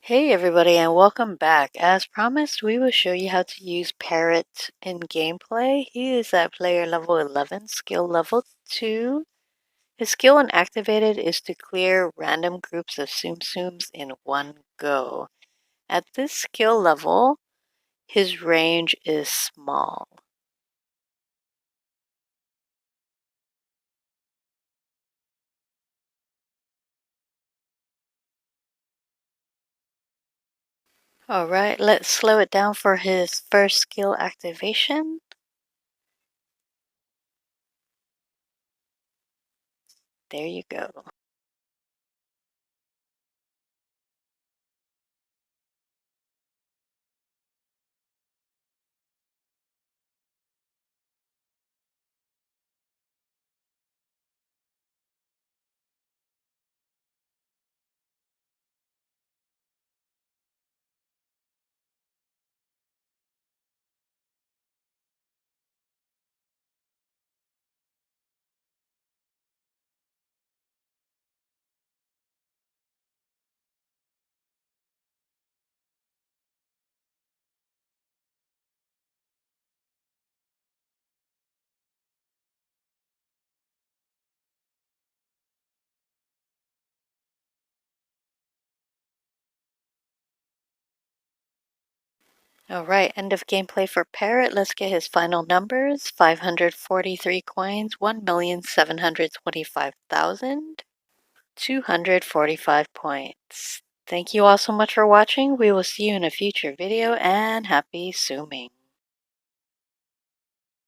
Hey everybody, and welcome back. As promised, we will show you how to use Parrot in gameplay. He is at player level 11, skill level 2. His skill when activated is to clear random groups of Tsum Tsums in one go. At this skill level, his range is small. Alright, let's slow it down for his first skill activation. There you go. Alright, end of gameplay for Parrot. Let's get his final numbers. 543 coins, 1,725,245 points. Thank you all so much for watching. We will see you in a future video, and happy Tsuming.